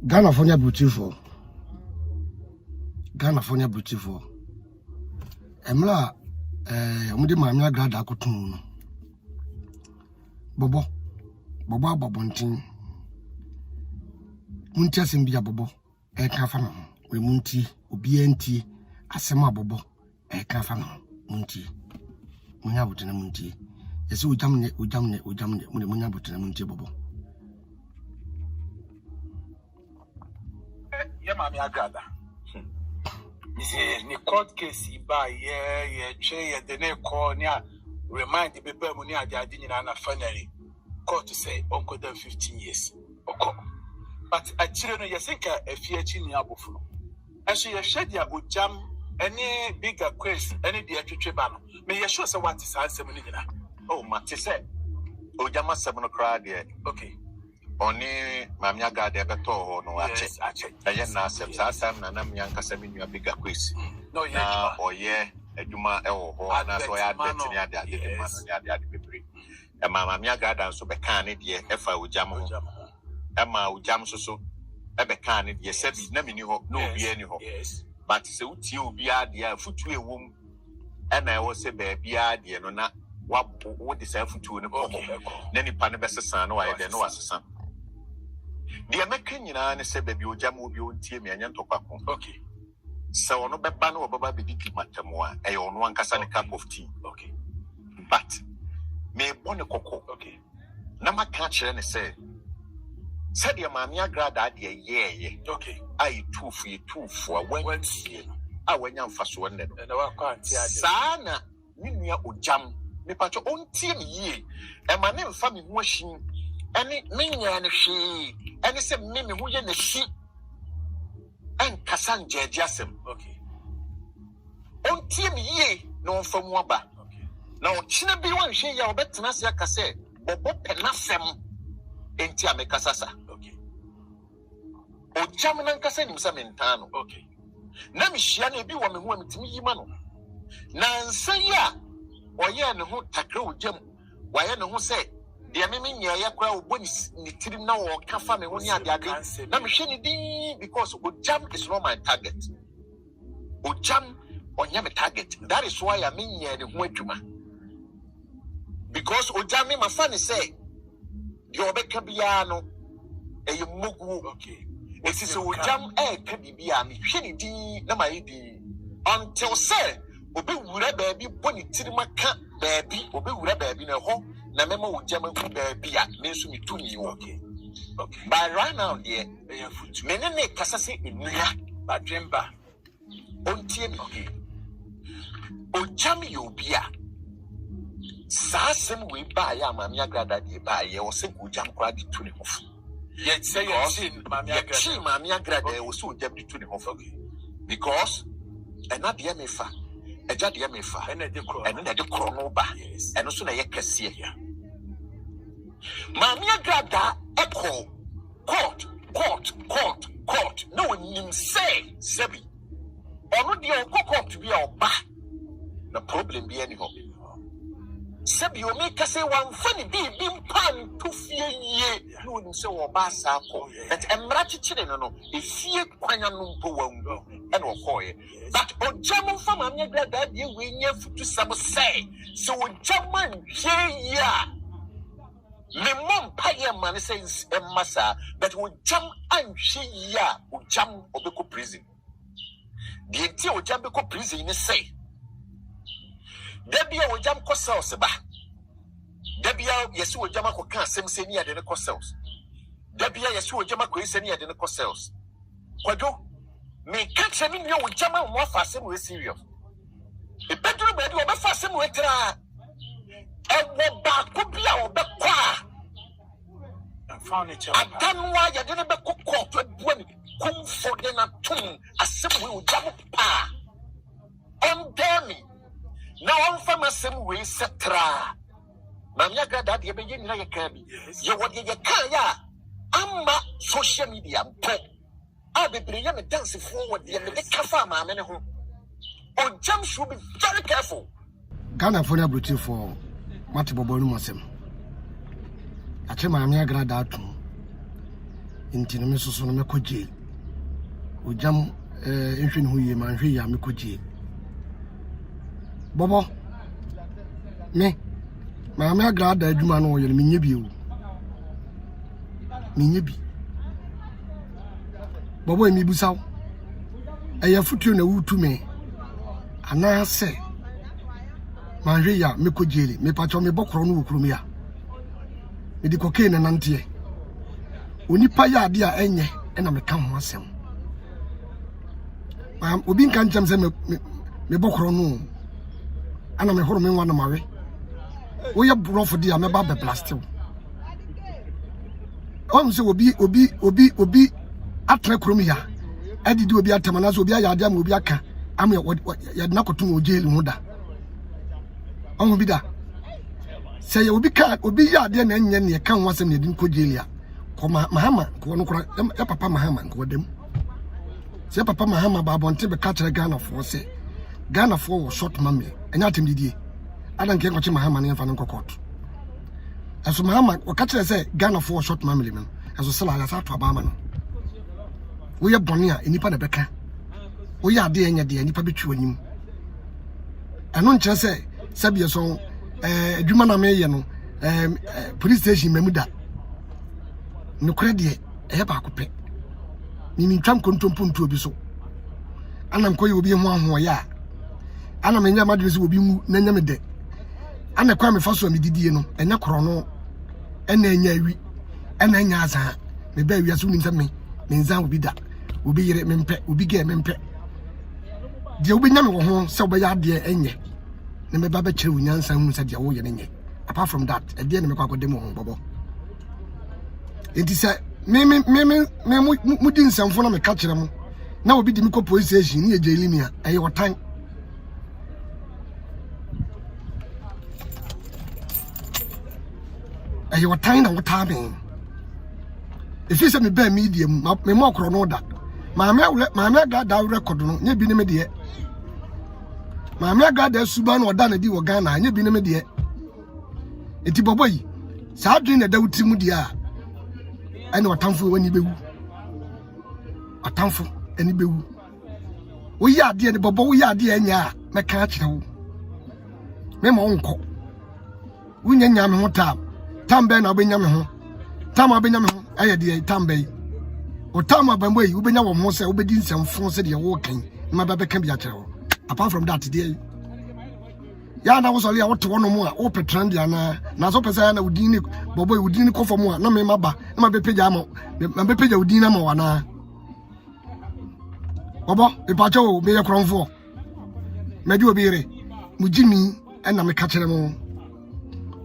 Ghana for beautiful. Ghana for beautiful. Emla mudi mamia grada kutun. Bobo babontin. Munti asimbia bobo e kan fa no. We munti obi enti asema bobo e kan fa no. Munti. Munya botena munti. Yesi ujamne munya botena munti bobo. Mami agrada. Ni court case ba ye che de ne call ni remind the people money ajaji ni na finally court say uncle them 15 years. Okay. But actually no yesinka efiachi ni abofu no. Asho ye shed ya ujam any bigger quest any de atwetwe ba no. Me ye sure say what is ansem ni nyina. Oh mate say ujama asem no kra de. Okay. Oni mami agade beto ho no ache aye na asem sa na mianka sami nua bigger quiz no na oye adwuma e wo ho na so ya de tini ade de ma no ya de bebre e mami agada so be kan ne de e fa ujam ho e ma ujam so e be kan ne de sabi na mini ho no obi ani ho but se utie obi ade afutu ewom e na e wo se ba bia ade no na wo de sa afutu ne ko na nipa ne be sesa no wa de no wasesa. The American and say baby ojam obi ontie me anya ntokwa. Okay. So ono beba no baba be di matamwa e ono ankasa ne cup of tea. Okay. But me bone koko. Okay. Na maka kire ne say said your mami agrada de ye. Okay. Ai tufu awantie. Awanya mfaso ne no. Na wa kwa antie ade. Sana me nua ojam me pacho ontie me ye. E ma ne mfa me ho ahyin. Any minya no hwe any say me hu ye na si en kasan jejiasem. Okay. On tie me ye no mfa mu aba. Okay. Na o kina bi wan hwe ya obetena se aka se bobo penasem enti amekasasa. Okay. O jam na nkasa nim sa mentano. Okay. Na me hia na bi wo me hu amitimi yima no. Na nsan ya oye ne ho takra o jam waye ne ho se de meme nyaya kwa obo ni tirim na wo kafa me ho ni ade ade na me hwe ni din because ojam is not my target. Ojam onya me target. That is why I mean nya ne ho adwuma. Because ojam me mafa ne say de obeka bia no eye mugu. Okay. Esi so ojam ka bibia me hwe ni din na my din until say obi wura ba bi boni tirim aka ba bi obi wura ba bi na ho na memo ujama ku bia me nso mi tumi wo. Okay. Okay. But right now there me ne kasa se enua ba dwemba ontie me. Okay. Ojami yo bia sa sem we ba ya mami agrada de ba ye wo se ojam kra de tu ne hofu. Ye say ye chin mami agrada wo se ojam de tu ne hofu. Okay. Because ena de me fa eja de me fa ena de kro no ba eno so na ye kase ya. Mami agrada echo court no nim say sebi ono de court bi oba na problem bi ani ho sebi o me kase wan fani bi mpan to fie ye no nim say oba sa ko that emra chichire no efie kwanya no mpo wangu ena okoye but ojam fa mami agrada de we nya futu sam say so ojam hye ya me mom paye man says massa but ojam anhye ya ojam obeko prison the tie ojam beko prison ni say debia ojam ko cells ba debia yesi ojam akoka asem se ni ade ne ko cells debia yesi ojam akoise ni ade ne ko cells kwadwo me catch me nwa ojam mo afa asem we serious e bedru be do obefa asem we tra ewo ba ko bia obekwa furniture adanwa ya de be kokko to aduani comfort na tum asem we ojam pa on demi na on fam asem we setra mami agrada de be yinira ye ka bi ye wode ye kan ya amma social media mpo a bebre ye me dance forward ye me de kafa ma me ne ho ojam should be very careful. Ghana for the beautiful Mati Bobo Musem. I tell my Amiga Grada to inti no me so no me kɔ jail ojam nhwe ne ho yie ma nhwe ya me kɔ jail bobo me ma me agrada adwuma no yɛ me nya bi o me nya bi bobo mi busaw ɛyɛ futuo na wutu me ana se ma nhwe ya me kɔ jail me pacho me bɔkoro no wukuru me ya me di kokain na nante onipa ya ade a enye na me ka ho asem obi nka ncham se me bɔkoro no ana me horo me nwa na mawe wo ye brofo dia me ba be plastic o se obi atra krom ya adidi obi atamana so obi aya ade am obi aka am ya na kotum o jail ho da on bi da say obi ya ade na enye ne ka ho asem ne din ko jail ya ko mahama ko no kora ya papa mahama ko dem say papa mahama ba bonte be ka kire Ghana for say Ghana for wo short mamle enya tem didie adan ke nkoche mahama ne fa no court aso mahama o ka kire say Ghana for short mamle men aso sala ya sa to aba ma no wo ye bone a enipa na beka wo ye ade enya de enipa betwi onim ano nkire say sabie so adwuma na me ye no police station mamuda no kra de e ba akopɛ ni ntwam kontompo ntu obi so anam koye obi ho aho ya anam nya madwe se obi mu na nya me de ana kwa me faso me didie no enya koro no ena enya awi ena enya asa me ba awi aso ni nsame me nzan obi da obi yere me mpɛ obi ge me mpɛ de obi nya me wo ho se obi ya de enye ne me ba ba kire wunyansa hu se de wo ye ne apart from that e de ne me kwa kodem ho bobo enti se me di nsamfo na me ka kire mo na obi di me ko police station ni ejeli ni a eye wotan eye wotan na wota me efi se me ba media me mo kro no da ma me ga da record no nya bi ne me de ma me ga da suba no da na di wo Ghana nya bi ne me de enti bobo yi sa adwin na da wuti mu de a ene watamfo wani bewu atamfo eni bewu wo ya ade ne bobo wo ya ade anya me ka kire wo me ma onko wo nya me ho tambe na obenya me ho tam abenya me ho aye de tambe o tam abambo yi wo benya wo ho se wo bedi nsamfo se de wo kan ma ba be kan bi a kire wo apart from that dey ya na wo so le a wo to no mo a wo petran dia na so pesa na udin ni bobo udin ni kofo mo a na me maba na ma be peja mo ma be peja udin na mo wana bobo e pa cho me ye kronfo me di obire mu jimi na me ka kire mo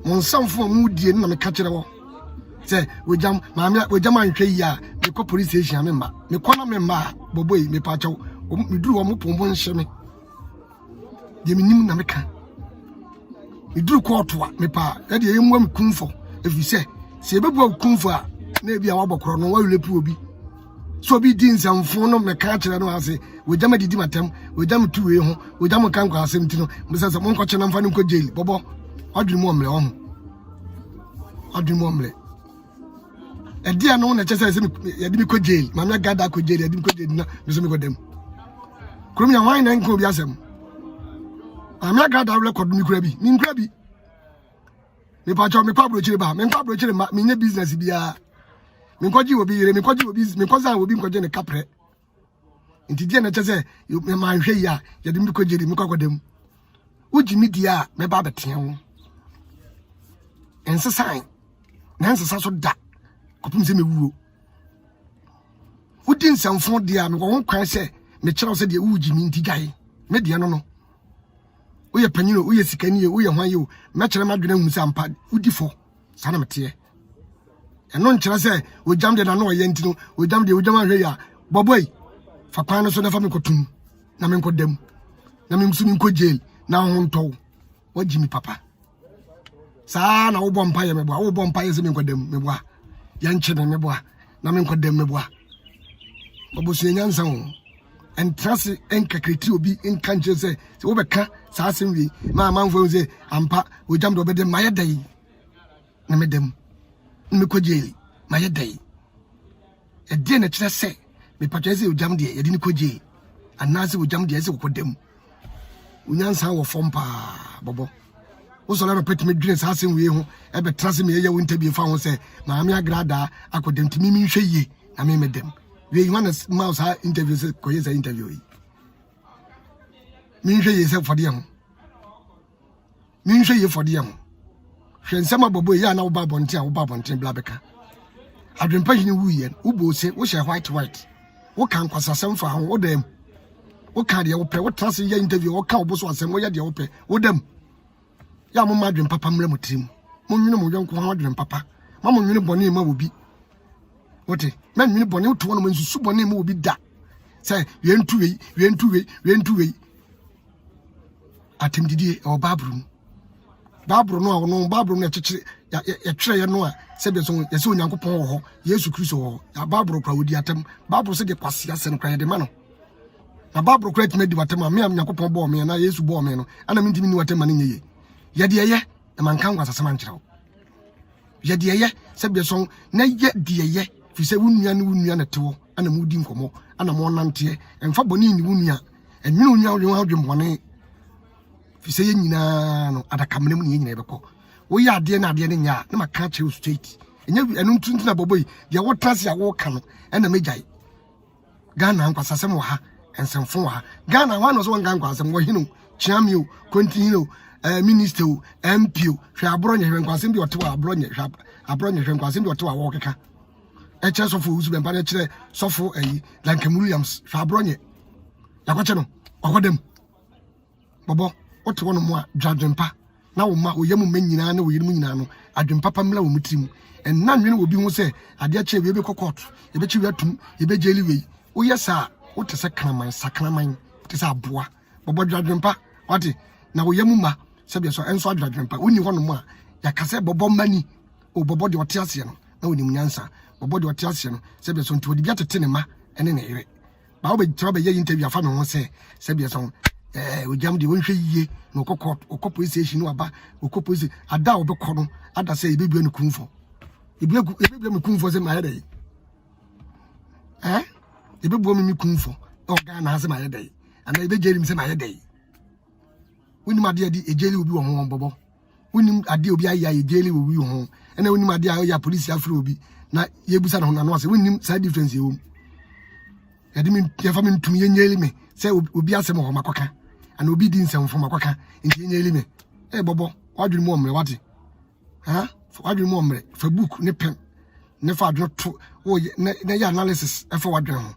mo nsamfo mu die na me ka kire wo se wojam anhwe yi a me ko police station me ma me ko na me ma bobo yi me pa cho me duru wo mo pombo nhye me de minim na me ka iduru ko otoa me pa e de yemu am kunfo efi se ebebu kunfo a na bia wabokoro no walepu obi so obi di nsamfo no me ka kire no ase wojama didi matem wojama tuwe ho wojama kanko asem ti no mesasa mo nko chena mfa no nko jail bobo adwiri mo omle ho adwiri mo omle e dia no na chese se ya di mi ko jail ma me gada ko jail ya di mi ko jail na me so me ko dem krum ya wan na nko obi asem amia gada record mi kura bi me pa cho me pa brochire ba me pa brochire ma me nya business bia me kwaji obi yire me kwaji obi me kwaza obi nkwaje ne kapre nti die na chese me ma hwe ya ya de mi ko jeri me kwakodem uji media me ba betia wo ensesan na ensesa so da kopum se me wuo udi nsamfo dia me wo kwan se me kire wo se de uji mi nti gai me dia no uye panyino uye sikani uye hwan me kire madwena hu se ampa udi fo sana mete eno nkire se ojam de na no ye ntino ojam ahwe ya boboi fa kwan no so na fa me kotum na me nkodam na me msu me nko jail na ho ntow wajimi papa sa na wo bompa ye meboa wo bompa ye se me nkodam meboa ya nkyene meboa na me nkodam meboa obosu enyansa ho entrance enkakriti obi enkanche se wo beka sa asemwi ma manfo se ampa ojam do bede maye dai na medem me ko jail maye dai e de na kire se me patwa se ojam de ye de ni koje anase ojam de ye se kokodam unyansa wo fompa bobo wo so na pet me dwene sa asem we ho e be trase me ye wo interview fa ho se maame agrada akodam timi mi hwe ye na me medem we you want mouse ha interview se koye se interview yi mi hwe ye se fode ho mi hwe ye fode ho hwe nsema bobo ye na wo ba bonten bla beka adwempa hini wu ye wo bo se wo hye white wo kan kwasasem fa ho wo dem wo ka de wo pe wo trase ye interview wo ka wo so asem wo ye de wo pe wo dem ya mo madwen papa mra mutrim mo nwene mo yonko ho adwen papa ma mo nwene bone ma wo bi wote ma nwene bone wo to no nsusu bone ma wo bi da say we ntu wei atem didie o babru no babru no ekekere ya twere ye no a se be so ye se onyankopon wo ho Yesu Kristo wo ya babru kwa wodi atem babru se de kwase ase no kwa ye de ma no na babru kwa time di watem a me am nyankopon bo me na Yesu bo me no ana me ntimi ni watem ma ne nyeye ye de ye e man kan kwasa sama nkyerɛw ye de ye se be so na ye de ye fi se wunua na tewo ana mu di nkomo ana mo nante emfa boni ni wunua enwene onua wo adwe mbone fi se ye nyina no adakamne mu ne nyina ebekɔ wo ya ade na ade ne nya na maka che straight enya enu ntuntu na boboyi de wo trase ya wo ka no na mejai Ghana nkwasasem wo ha ensemfo wo ha Ghana wa no so ngan kwasem wo hinu chiamio continue minister MP hwe abronye hwe nkwasem bi otewa abronye hwe nkwasem bi otewa wo keka eche sofo uzu bempa na kire sofo Lankem Williams hwe abronye yakwache no wakodem bobo otewo no mo a dwadwempa na wo ma wo yam manyina na wo yirim nyina no adwempapa mla wo mutirim en na nwene wo bi ho se ade a che we be kokot e be chi watum e be jeli we wo yesa wo te se sakraman te se aboa bobo dwadwempa wati na wo yam ma se be so enso dwadwempa woni ho no mo a yakase bobo mani o bobo de ote ase no na woni munyansa bobo de ote ase no se be so nti wodi biate ne ma ene ne yire ba wo be tro be ye interview afa me ho se be so ojam de wonhwe yie na okopo station no aba okopo se ada obekọ no ada se ebebue no kunfo ebebue me kunfo se ma yede ebebue me kunfo oga na se ma yede ana ebejeri me se ma yede wonim ade ejeli obi wo ho bobo wonim ade obi ayi ejeli obi wo ho ena wonim ade ya police afro obi na yebusa na ho na no ase wonim side difference ewo yade me yefa me ntum yenyeli me se obi asem ho makoka ana obi di nsɛmfo makwaka nti enye elime bobo wadwene mu omre wate wadwene mu omre fa book ne pen ne fa adwene to wo na ya analysis fa wadwene ho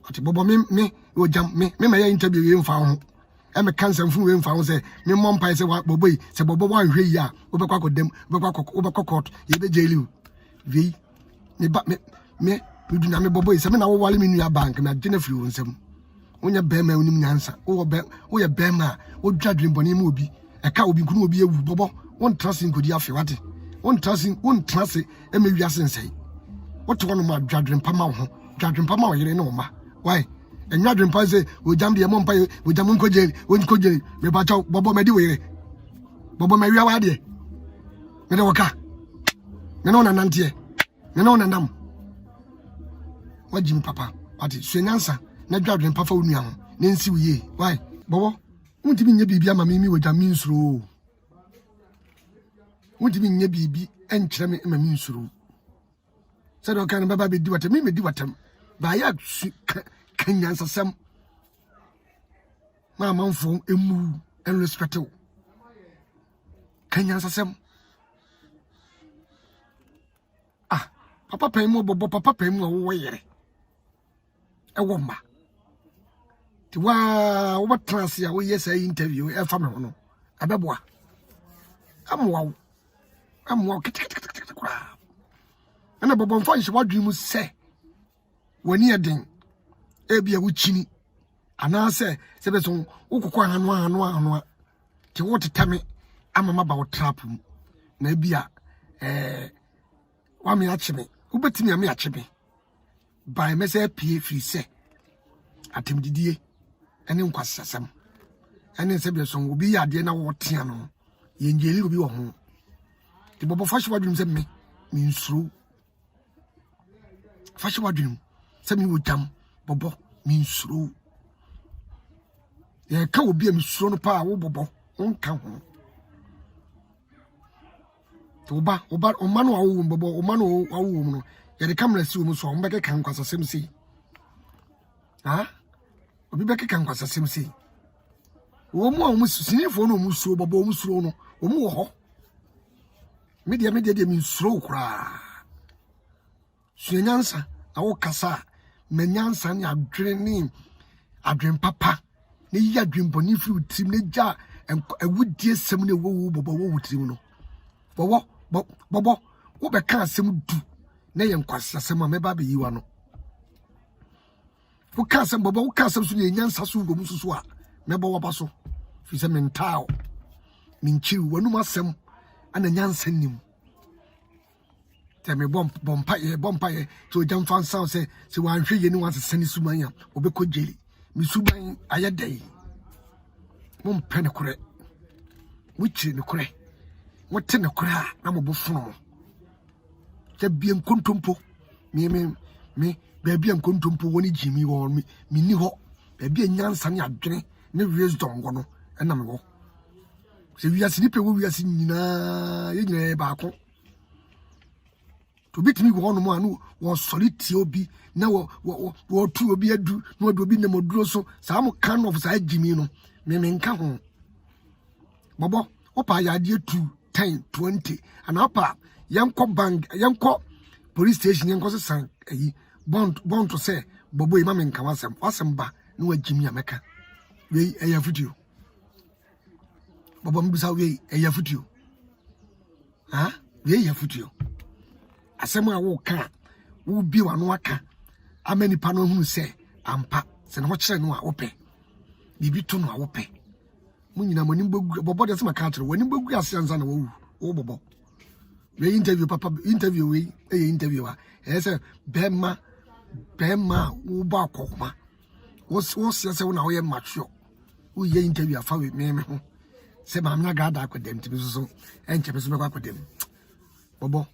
ati bobo me ojam me ma ya interview we mfa ho me cancer mfu we mfa ho se me mompai se bobo yi se bobo wan hwe yi a obekwa akodam obekwa court ye be jail we me ba me du na me bobo yi se me na wo wale me nua bank me agene free wonsam wonya bema onim nyansa wo ye bema wo dwadwen bone mu obi eka obi nkunu obi ewu bobo won trust nkodi afi wate won trust emewiase nsei wo to no ma dwadwen pama wo yire ne wo ma why enwadwen pa se ojam de mo mpa ojam nkojeli me ba chaw bobo me di wo yire bobo me wiya wa de me de woka me no na nantie me no na nam wajim papa wate so nyansa na dwadwen pa fa onua ho na nsi wiye why bobo wontibi nya bibia ma mi wajam mi nsuro wontibi nya bibi enkyere me ma mi nsuro se do kan baba be di watam mi me di watam ba ya kanyansa sam ma manfo emu en respecte kanyansa sam papa pay mo bobo papa pay mo wo yere wo ma ti wa wo trans ya wo yes interview e fa me ho no abeboa amwa kwa ana bobo mfa nshi wadwi mu se wani eden e bia wo chini ana se be so ukukọ hanu ti wo tetame amama ba wo trap mu na bia wa me achime ubetimi ame achime by mese pie free se atemdidie ene nkwasasam ene se be so obi ya de na wo tea no ye njeli obi wo ho ti bobo fashi wadwum se me nsuru fashion wadwum se mi wo jam bobo mi nsuro ye ka obi am suro no pa wo bobo onka ho oba o manu awu bobo o manu awu no ye de camera si wo so o mbeke kan kwasasem si obi beke kan kwasasem si wo mu a wo sinifo no mu suro bobo mu suro no wo mu wo ho media de mi nsuro kura suenyansa awo kasa menyansa ni adwen papa ne yi adwen boni firi utim ne ja awudie sem ne wo bobo wo utim no bobo wo be ka asem du na ye nkwasa sem a meba be yiwa no wo ka asem bobo wo ka asem so ne nyansa so go mususu a meba wo ba so fi se mentao minchiri wanu masem ana nyansa nim me bompa ye so jam fan sound say wan hwe ye ni wan sesani sumanya obekọ jeli mi suban ayedai mom pene kure wuchi ne kure wote ne kure na mo bofuno mo te biem kontompo me ba biem kontompo woni jimi wo mi ni ho ba biem nyansa ne adwene ne wisdom go no na me wo se wiase ni pe wo wiase nyina ye nyina ba ko to bit me go on mo anu wo soliti obi na wo tu obi adu na obi ne moduro so sa mo kind of sa jimi no me nka ho bobo opa ya de 2 10 20 and opa yanko bank yanko police station yanko se san yi bond to say bobo ima me nka wasem ba na wa jimi ameka we eya video bobo mbisa we eya video we eya video asem a wo ka wo bi wa no aka amani pa no hunu se ampa se no kire no a wo pe bibi to no a wo pe munyina mani bobo de se maka kire wani bogu ase anza na wo bobo we interview papa interview we interview a se bema wo ba kokoma wo se wo na wo ye mature wo ye interview afa we me ho se ma amna ga da akwadem tibi so enche be so be akwadem bobo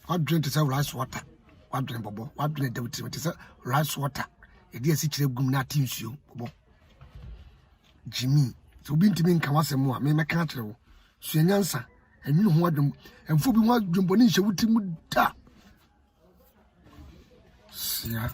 what drink to say rice water what drink bobo what drink to say rice water e dey si kire gum na tinsuo bobo Jimmy so bi ntimi nka wasem a me meka kire wo suenyansa enwunu ho adwum emfo bi ho adwum boni nhye wuti mu da sia